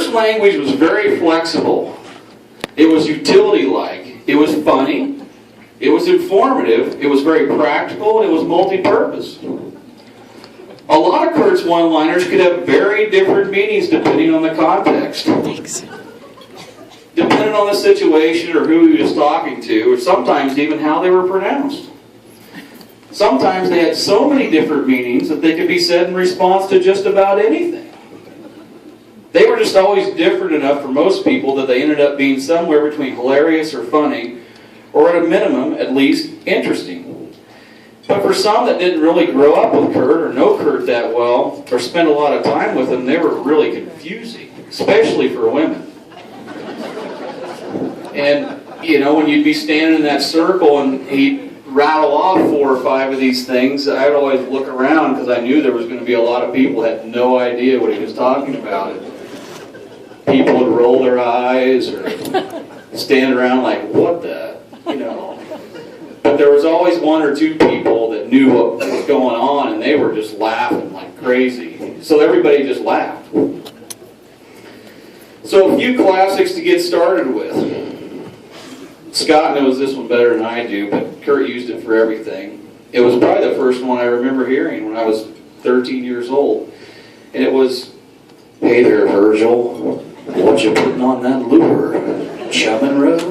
Kurt's language was very flexible. It was utility-like. It was funny. It was informative. It was very practical. And it was multi-purpose. A lot of Kurt's one-liners could have very different meanings depending on the context. Thanks. Depending on the situation or who he was talking to, or sometimes even how they were pronounced. Sometimes they had so many different meanings that they could be said in response to just about anything. They were just always different enough for most people that they ended up being somewhere between hilarious or funny, or at a minimum, at least, interesting. But for some that didn't really grow up with Kurt or know Kurt that well, or spend a lot of time with him, they were really confusing, especially for women. And, you know, when you'd be standing in that circle and he'd rattle off 4 or 5 of these things, I'd always look around because I knew there was going to be a lot of people that had no idea what he was talking about. People would roll their eyes or stand around like, what the, you know. But there was always 1 or 2 people that knew what was going on, and they were just laughing like crazy. So everybody just laughed. So a few classics to get started with. Scott knows this one better than I do, but Kurt used it for everything. It was probably the first one I remember hearing when I was 13 years old. And it was, "Hey there, Virgil. What you putting on that lure? Chum and rub?"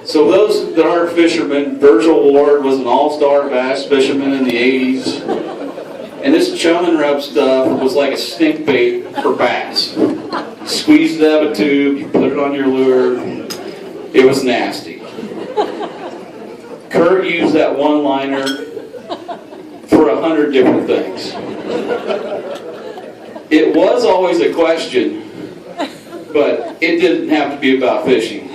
So those that aren't fishermen, Virgil Ward was an all-star bass fisherman in the 80s. And this chum and rub stuff was like a stink bait for bass. You squeezed it out of a tube, you put it on your lure. It was nasty. Kurt used that one-liner for 100 different things. It was always a question, but it didn't have to be about fishing.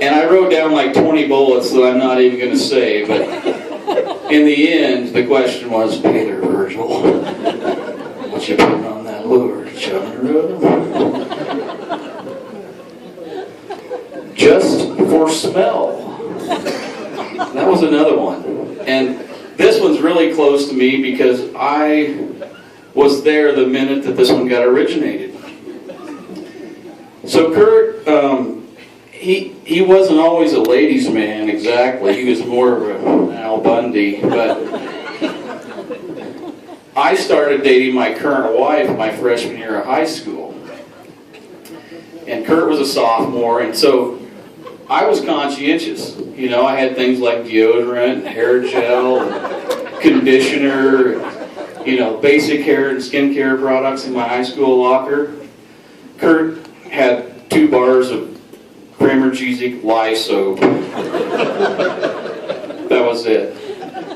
And I wrote down like 20 bullets that I'm not even going to say, but in the end, the question was, "Hey there, Virgil. What you putting on that lure? Chum and rub?" Just for smell. That was another one. And this one's really close to me because I was there the minute that this one got originated. So Kurt, he wasn't always a ladies' man exactly. He was more of an Al Bundy. But I started dating my current wife my freshman year of high school. And Kurt was a sophomore, and so I was conscientious. You know, I had things like deodorant, and hair gel, and conditioner, you know, basic hair and skincare products in my high school locker. Kurt had 2 bars of Kramer Cheesy Lye soap. That was it.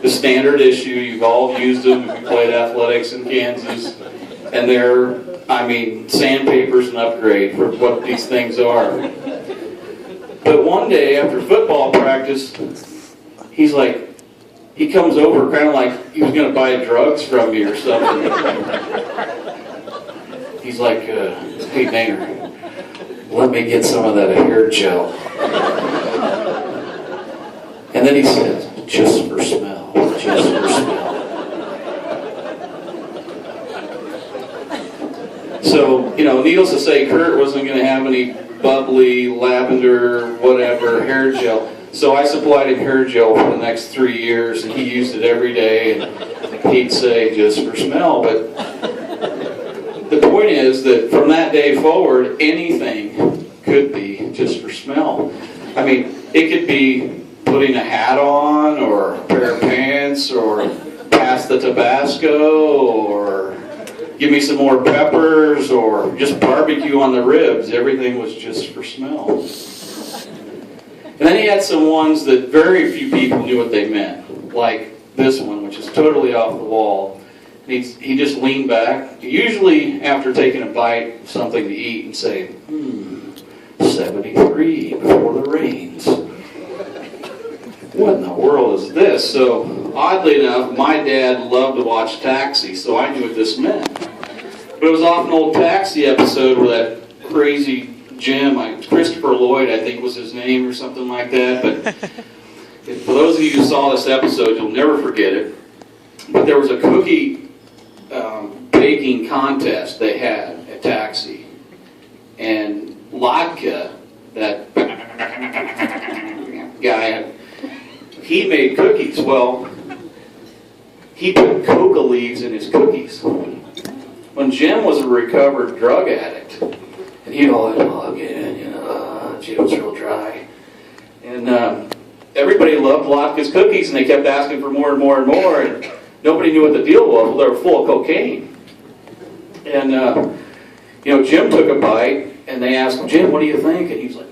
The standard issue, you've all used them if you played athletics in Kansas. And they're, I mean, sandpaper's an upgrade for what these things are. But one day after football practice, he comes over kind of like he was going to buy drugs from me or something. He's like, "Hey, Nainer, let me get some of that hair gel." And then he says, "Just for smell, just for smell." So, you know, needless to say, Kurt wasn't going to have any bubbly, lavender, whatever, hair gel. So I supplied him hair gel for the next 3 years, and he used it every day, and he'd say, "Just for smell." But the point is that from that day forward, anything could be just for smell. I mean, it could be putting a hat on, or a pair of pants, or pass the Tabasco, or give me some more peppers, or just barbecue on the ribs. Everything was just for smell. And then he had some ones that very few people knew what they meant, like this one, which is totally off the wall. He just leaned back, usually after taking a bite of something to eat, and say, 73 before the rains. What in the world is this? So, oddly enough, my dad loved to watch Taxi, so I knew what this meant. But it was off an old Taxi episode where that crazy Jim, Christopher Lloyd, I think was his name or something like that. But for those of of you who saw this episode, you'll never forget it. But there was a cookie baking contest they had at Taxi. And Latka, that guy, he made cookies. Well, he put coca leaves in his cookies. When Jim was a recovered drug addict, and he'd always log in, Jim's real dry. And everybody loved Latka's cookies, and they kept asking for more and more and more, and nobody knew what the deal was. Well, they were full of cocaine. And, Jim took a bite, and they asked him, Jim, what do you think? And he's like,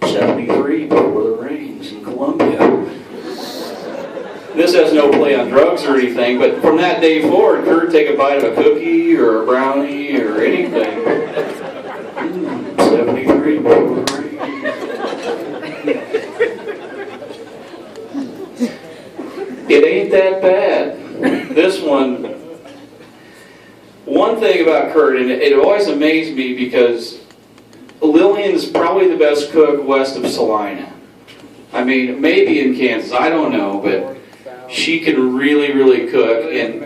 73 before the rains in Colombia. This has no play on drugs or anything, but from that day forward, Kurt would take a bite of a cookie or a brownie or anything. 73 before the rains. It ain't that bad. This one thing about Kurt, and it always amazed me because Lillian's probably the best cook west of Salina. I mean, maybe in Kansas, I don't know, but she can really, really cook. And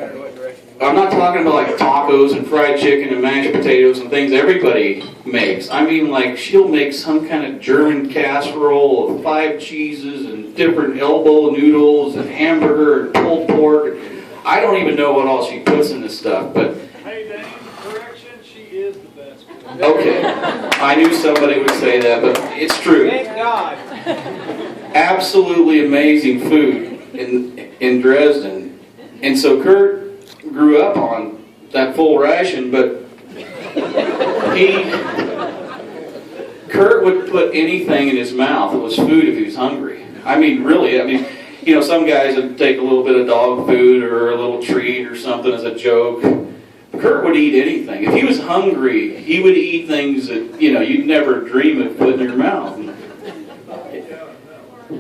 I'm not talking about like tacos and fried chicken and mashed potatoes and things everybody makes. I mean, like, she'll make some kind of German casserole of 5 cheeses and different elbow noodles and hamburger and pulled pork. I don't even know what all she puts in this stuff, but... Hey, Dane, correction, she is the best cook. Okay, I knew somebody would say that, but it's true. Thank God. Absolutely amazing food in Dresden. And so Kurt grew up on that full ration, but Kurt would put anything in his mouth that was food if he was hungry. I mean, really, some guys would take a little bit of dog food or a little treat or something as a joke. Kurt would eat anything. If he was hungry, he would eat things that, you'd never dream of putting in your mouth.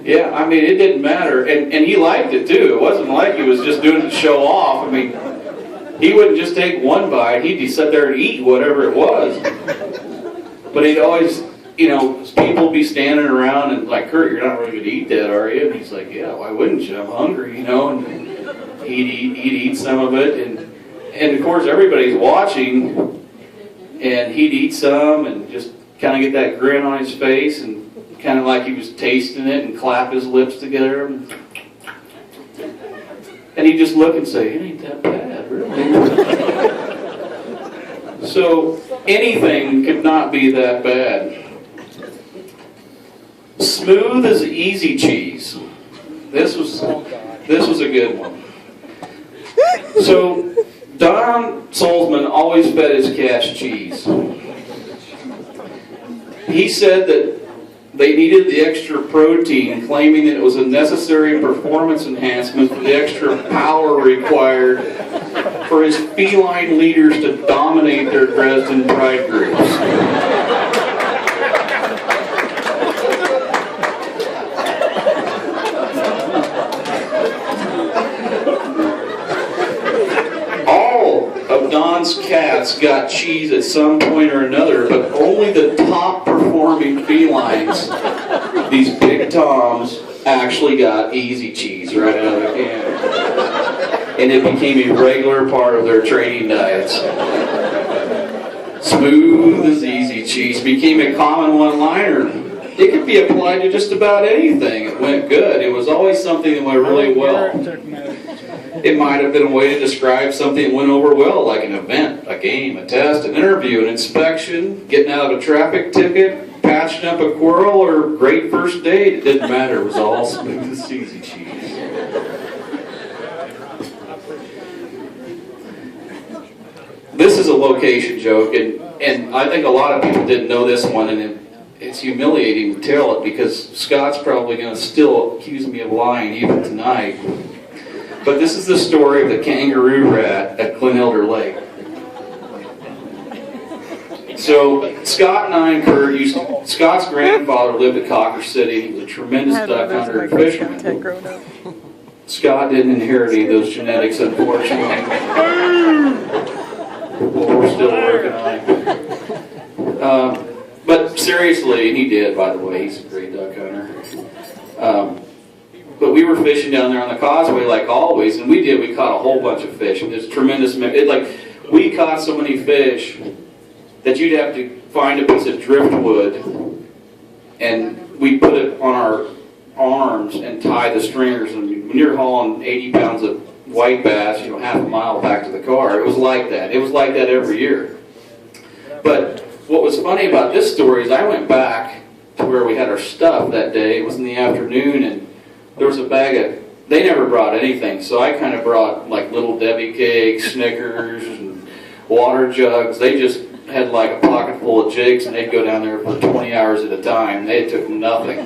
Yeah, I mean, it didn't matter. And he liked it, too. It wasn't like he was just doing it to show off. I mean, he wouldn't just take one bite. He'd sit there and eat whatever it was. But he'd always, people would be standing around and like, Kurt, you're not really going to eat that, are you? And he's like, yeah, why wouldn't you? I'm hungry, And he'd eat some of it. And of course, everybody's watching. And he'd eat some and just kind of get that grin on his face and kind of like he was tasting it and clap his lips together. And he'd just look and say, it ain't that bad, really. So anything could not be that bad. Smooth as easy cheese. This was a good one. So Don Sulzman always fed his cats cheese. He said that they needed the extra protein, claiming that it was a necessary performance enhancement for the extra power required for his feline leaders to dominate their Dresden pride groups. Don's cats got cheese at some point or another, but only the top performing felines, these big toms, actually got easy cheese right out of the can. And it became a regular part of their training diets. Smooth as easy cheese became a common one-liner. It could be applied to just about anything. It went good. It was always something that went really well. It might have been a way to describe something that went over well, like an event, a game, a test, an interview, an inspection, getting out of a traffic ticket, patching up a quarrel, or great first date. It didn't matter. It was all smooth as easy cheese. This is a location joke, and I think a lot of people didn't know this one, and it's humiliating to tell it because Scott's probably going to still accuse me of lying even tonight. But this is the story of the kangaroo rat at Glenelder Lake. So Scott and I and Kurt Scott's grandfather lived at Cocker City. He was a tremendous duck hunter and fisherman. Scott didn't inherit any of those genetics, unfortunately. Well, we're still working on it. But seriously, and he did, by the way, he's a great duck hunter. we were fishing down there on the causeway like always, and we caught a whole bunch of fish. It was tremendous. We caught so many fish that you'd have to find a piece of driftwood, and we put it on our arms and tie the stringers. And when you're hauling 80 pounds of white bass, half a mile back to the car, it was like that. It was like that every year. But what was funny about this story is I went back to where we had our stuff that day. It was in the afternoon, and there was a bag of, they never brought anything, so I kind of brought like Little Debbie cakes, Snickers, and water jugs. They just had like a pocket full of jigs, and they'd go down there for 20 hours at a time. They took nothing.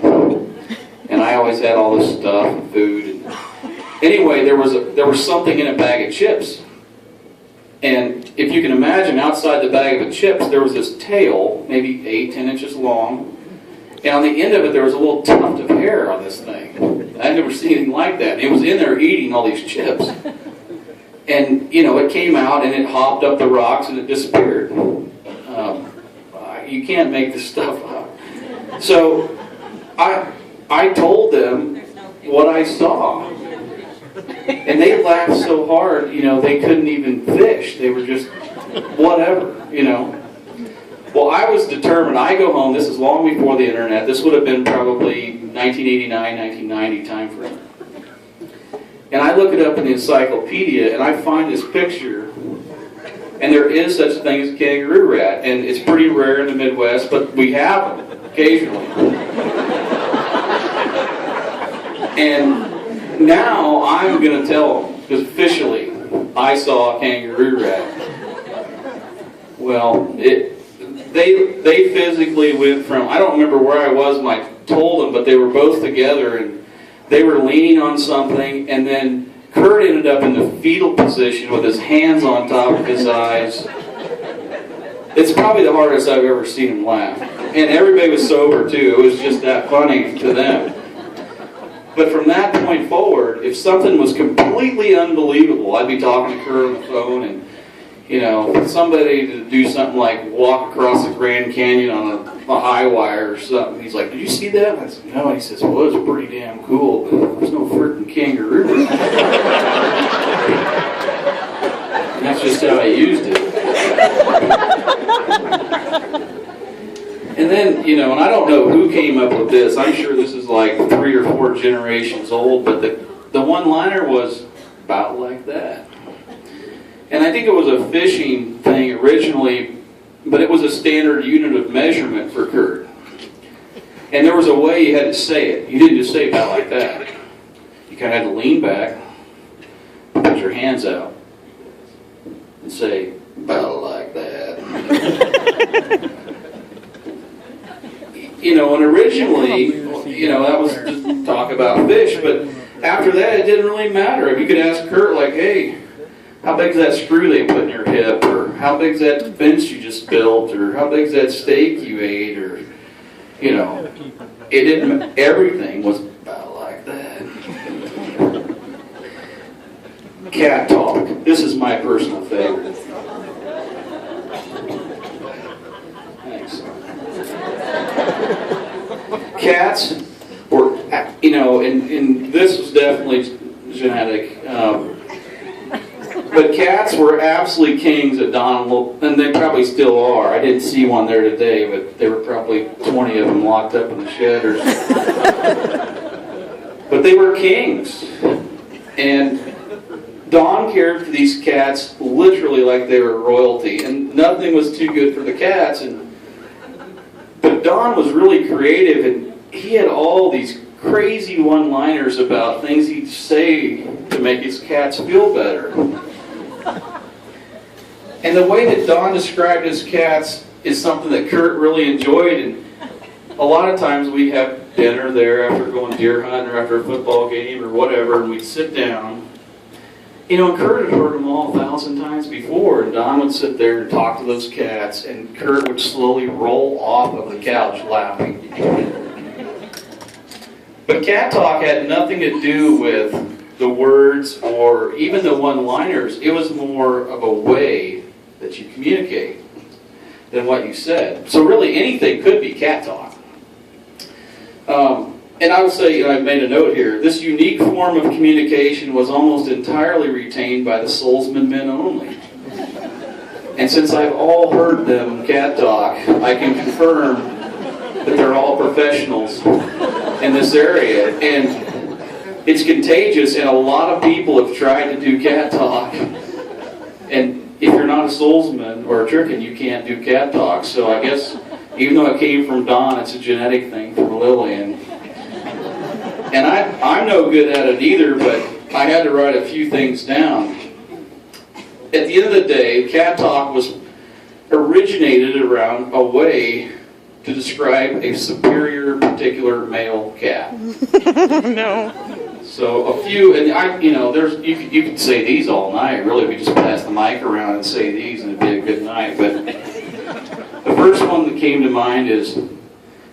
And I always had all this stuff and food. And anyway, there was something in a bag of chips. And if you can imagine, outside the bag of chips, there was this tail, maybe 8-10 inches long. And on the end of it, there was a little tuft of hair on this thing. I'd never seen anything like that. And it was in there eating all these chips. And, it came out and it hopped up the rocks and it disappeared. You can't make this stuff up. So I told them what I saw. And they laughed so hard, they couldn't even fish. They were just, whatever, Well, I was determined. I go home, this is long before the internet. This would have been probably 1989, 1990 time frame. And I look it up in the encyclopedia, and I find this picture, and there is such a thing as a kangaroo rat. And it's pretty rare in the Midwest, but we have them occasionally. And now I'm going to tell them, because officially I saw a kangaroo rat. Well, they physically went from, I don't remember where I was when I told them, but they were both together and they were leaning on something, and then Kurt ended up in the fetal position with his hands on top of his eyes. It's probably the hardest I've ever seen him laugh. And everybody was sober too. It was just that funny to them. But from that point forward, if something was completely unbelievable, I'd be talking to Kurt on the phone, and somebody to do something like walk across the Grand Canyon on a high wire or something. He's like, "Did you see that?" I said, "No." He says, "Well, it was pretty damn cool, but there's no freaking kangaroo." And that's just how I used it. And then, and I don't know who came up with this. I'm sure this is like 3 or 4 generations old, but the one-liner was about like that. And I think it was a fishing thing originally, but it was a standard unit of measurement for Kurt. And there was a way you had to say it. You didn't just say about like that. You kind of had to lean back, put your hands out, and say, about like that. And originally, that was just talk about fish, but after that, it didn't really matter. If you could ask Kurt, like, "Hey, how big's that screw they put in your hip?" Or "How big's that fence you just built?" Or "How big's that steak you ate?" Or, it didn't, everything was about like that. Cat talk. This is my personal favorite. Thanks. Cats were, and this was definitely genetic, but cats were absolutely kings at Donald, and they probably still are. I didn't see one there today, but there were probably 20 of them locked up in the shed. But they were kings. And Don cared for these cats literally like they were royalty, and nothing was too good for the cats. But Don was really creative, and he had all these crazy one-liners about things he'd say to make his cats feel better. And the way that Don described his cats is something that Kurt really enjoyed. And a lot of times we'd have dinner there after going deer hunting or after a football game or whatever, and we'd sit down. Kurt had heard them all 1,000 times before, and Don would sit there and talk to those cats, and Kurt would slowly roll off of the couch laughing. But cat talk had nothing to do with the words or even the one-liners. It was more of a way that you communicate than what you said. So really anything could be cat talk. And I will say, I've made a note here, this unique form of communication was almost entirely retained by the Sulzman men only. And since I've all heard them cat talk, I can confirm that they're all professionals in this area. And it's contagious, and a lot of people have tried to do cat talk. And if you're not a Sulzman or a Turkin, you can't do cat talk. So I guess, even though it came from Don, it's a genetic thing from Lillian. And I'm no good at it either, but I had to write a few things down. At the end of the day, cat talk was originated around a way to describe a superior particular male cat. No. So a few, and you could say these all night. Really, we just pass the mic around and say these, and it'd be a good night. But the first one that came to mind is,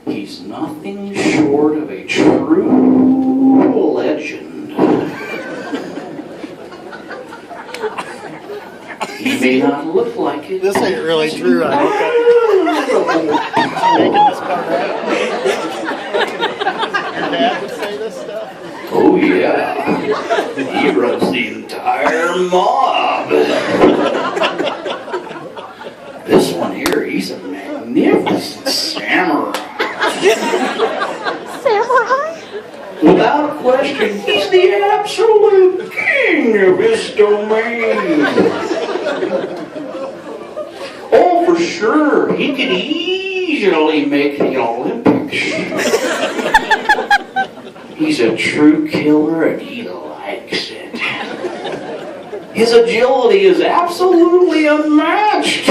he's nothing short of a true legend. He may not look like it. This ain't really true, I hope. I'm making this part up. Your dad would say this stuff? Oh yeah. He runs the entire mob. This one here, he's a magnificent samurai. Samurai? Without question, he's the absolute king of his domain. Oh, for sure, he could easily make the Olympics. He's a true killer and he likes it. His agility is absolutely unmatched.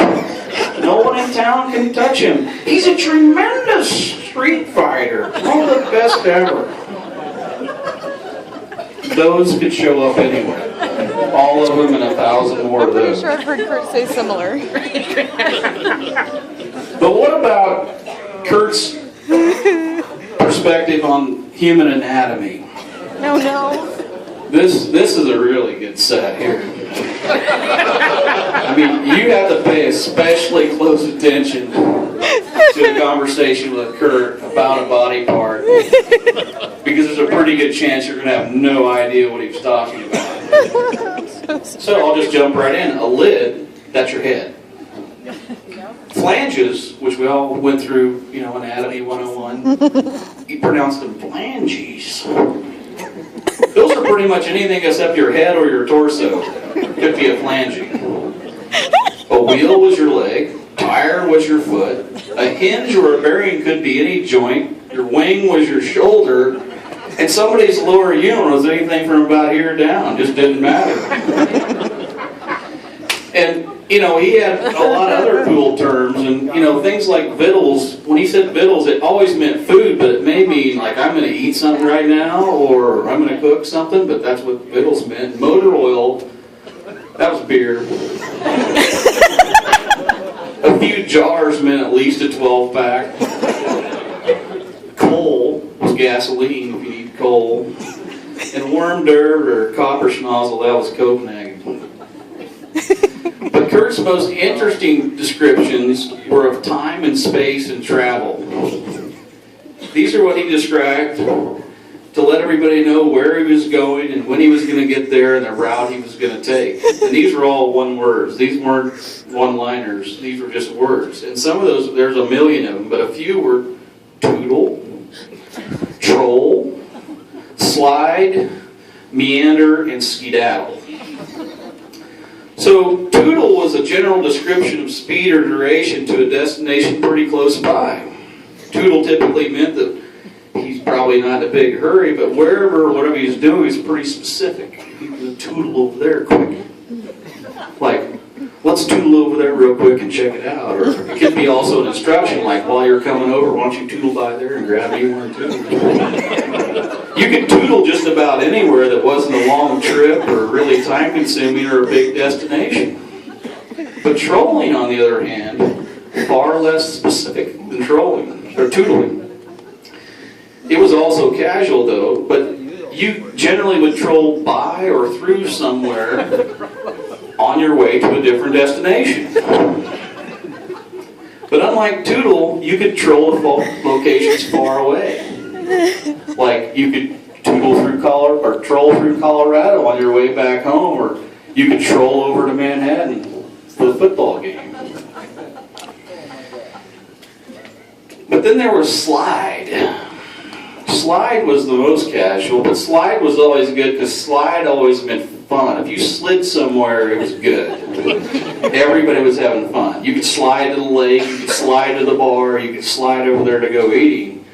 No one in town can touch him. He's a tremendous street fighter. One of the best ever. Those could show up anywhere. All of them and 1,000 more I'm of pretty those. sure I've heard Kurt say similar. But what about Kurt's perspective on human anatomy? No, no. This is a really good set here. I mean, you have to pay especially close attention to a conversation with Kurt about a body part, because there's a pretty good chance you're going to have no idea what he was talking about. So I'll just jump right in. A lid, that's your head. Flanges, which we all went through, Anatomy 101, he pronounced them flanges. Those are pretty much anything except your head or your torso. Could be a flange. A wheel was your leg. Tire was your foot. A hinge or a bearing could be any joint. Your wing was your shoulder. And somebody's lower unit was anything from about here down. Just didn't matter. And, he had a lot of other cool terms. And, things like victuals. When he said victuals, it always meant food, but it may mean like I'm going to eat something right now or I'm going to cook something, but that's what victuals meant. Motor oil, that was beer. A few jars meant at least a 12-pack. Coal was gasoline if you need coal. And worm dirt or copper schnozzle, that was Copenhagen. But Kurt's most interesting descriptions were of time and space and travel. These are what he described to let everybody know where he was going and when he was going to get there and the route he was going to take. And these were all one words. These weren't one-liners. These were just words. And some of those, there's a million of them, but a few were tootle, troll, slide, meander, and skedaddle. So, tootle was a general description of speed or duration to a destination pretty close by. Tootle typically meant that he's probably not in a big hurry, but whatever he's doing is pretty specific. He's going to tootle over there quick. Like, let's tootle over there real quick and check it out. Or it could be also an instruction, like, while you're coming over, why don't you tootle by there and grab me one too. You could tootle just about anywhere that wasn't a long trip or really time-consuming or a big destination. But trolling, on the other hand, far less specific than trolling, or tootling. It was also casual, though, but you generally would troll by or through somewhere on your way to a different destination. But unlike tootle, you could troll to locations far away. Like you could troll through Colorado on your way back home, or you could troll over to Manhattan for the football game. But then there was Slide. Slide was the most casual, but Slide was always good because Slide always meant fun. If you slid somewhere, it was good. Everybody was having fun. You could slide to the lake, you could slide to the bar, you could slide over there to go eating.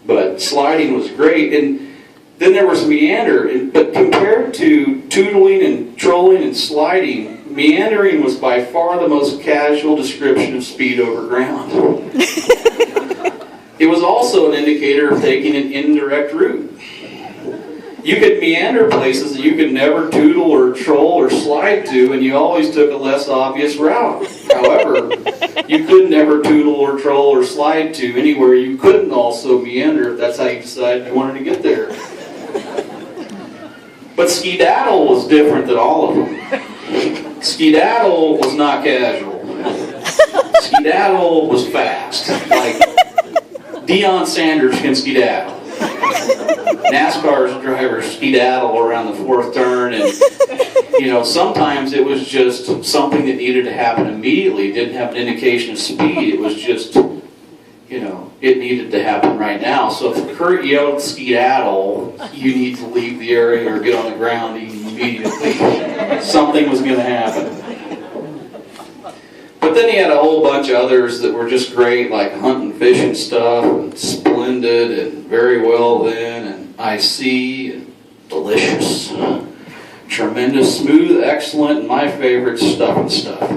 But sliding was great. And then there was meander. But compared to tootling and trolling and sliding, meandering was by far the most casual description of speed over ground. It was also an indicator of taking an indirect route. You could meander places that you could never tootle or troll or slide to, and you always took a less obvious route. However, you could never tootle or troll or slide to anywhere you couldn't also meander if that's how you decided you wanted to get there. But skedaddle was different than all of them. Skedaddle was not casual. Skedaddle was fast. Like Deion Sanders can skedaddle. NASCAR's drivers skedaddle around the fourth turn, and sometimes it was just something that needed to happen immediately. It didn't have an indication of speed. It was just, it needed to happen right now. So if Kurt yelled skedaddle, you need to leave the area or get on the ground immediately. Something was going to happen. But then he had a whole bunch of others that were just great, like Hunt and Fish and stuff, and Splendid, and Very Well Then, and I See, and Delicious, Tremendous, Smooth, Excellent, and my favorite, Stuff and Stuff.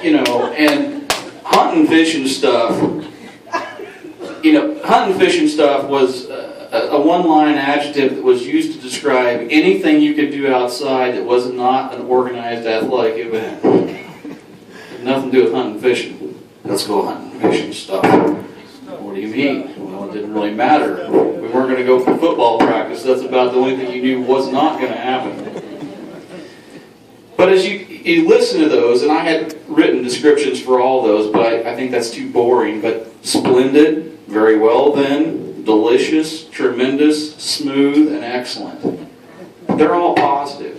And Hunt and Fish and Stuff, Hunt and Fish and Stuff was a one-line adjective that was used to describe anything you could do outside that was not an organized athletic event. Had nothing to do with hunting and fishing. Let's go hunting and fishing stuff. What do you mean? Well, it didn't really matter. We weren't going to go for football practice. That's about the only thing you knew was not going to happen. But as you listen to those, and I had written descriptions for all those, but I think that's too boring. But Splendid, Very Well Then, Delicious, Tremendous, Smooth, and Excellent. They're all positive.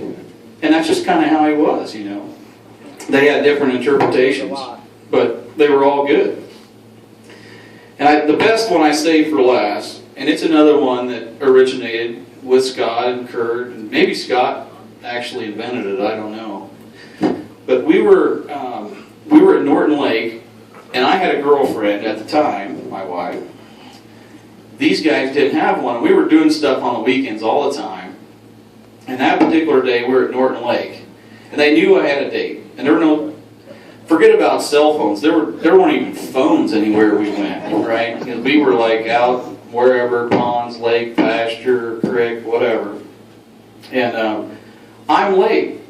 And that's just kind of how he was, They had different interpretations, but they were all good. And the best one I saved for last, and it's another one that originated with Scott and Kurt, and maybe Scott actually invented it, I don't know. But we were at Norton Lake, and I had a girlfriend at the time, my wife. These guys didn't have one. We were doing stuff on the weekends all the time. And that particular day, we were at Norton Lake. And they knew I had a date. And there were forget about cell phones. There weren't even phones anywhere we went, right? Because we were like out wherever, ponds, lake, pasture, creek, whatever. And I'm late.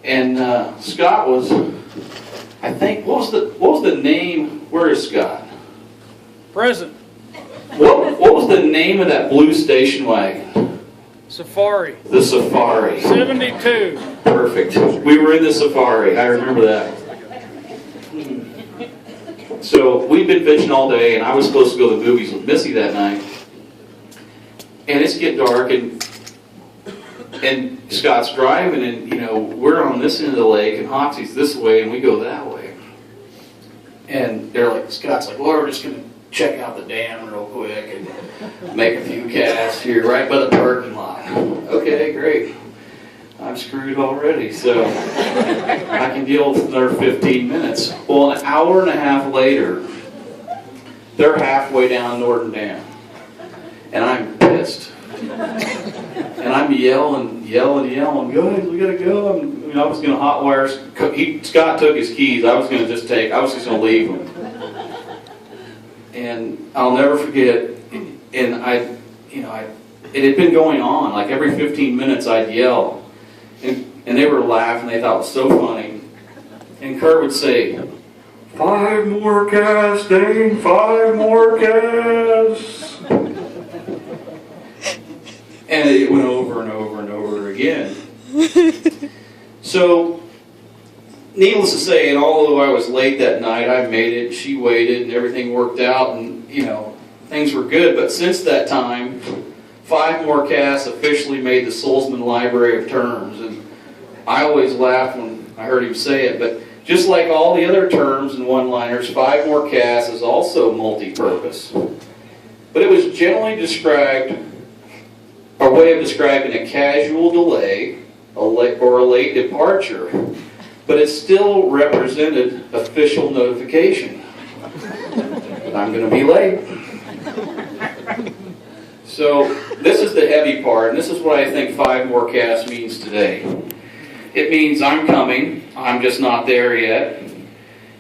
And Scott was, I think, what was the name? Where is Scott? Present. What was the name of that blue station wagon? Safari. The Safari. 72. Perfect. We were in the Safari. I remember that. So we'd been fishing all day, and I was supposed to go to the movies with Missy that night. And it's getting dark, and Scott's driving, and we're on this end of the lake, and Hoxie's this way, and we go that way. And they're like, Scott's like, well, we're just gonna check out the dam real quick and make a few casts here right by the parking lot. Okay, great. I'm screwed already, so I can deal with another 15 minutes. Well, an hour and a half later, they're halfway down Norton Dam, and I'm pissed. And I'm yelling, guys, we gotta go. I was gonna hotwire. Scott took his keys. I was just gonna leave them. And I'll never forget. And it had been going on. Like every 15 minutes, I'd yell, and they were laughing. They thought it was so funny. And Kurt would say, 5 more casts, Dane, 5 more casts. And it went over and over and over again. So, needless to say, and although I was late that night, I made it, she waited, and everything worked out. And, things were good, but since that time, 5 more casts officially made the Sulzman Library of Terms. And I always laugh when I heard him say it, but just like all the other terms and one-liners, 5 more casts is also multi-purpose. But it was generally described, a way of describing a casual delay, or a late departure, but it still represented official notification. I'm going to be late. So this is the heavy part, and this is what I think 5 more casts means today. It means I'm coming, I'm just not there yet.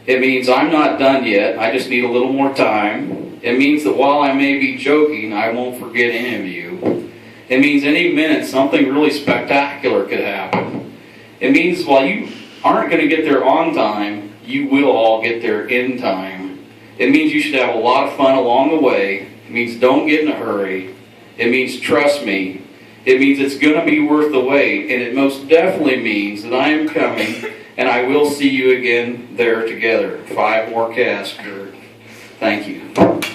It means I'm not done yet, I just need a little more time. It means that while I may be joking, I won't forget any of you. It means any minute something really spectacular could happen. It means while you aren't going to get there on time, you will all get there in time. It means you should have a lot of fun along the way. It means don't get in a hurry. It means trust me. It means it's going to be worth the wait. And it most definitely means that I am coming and I will see you again there together. 5 more casts, Kurt. Thank you.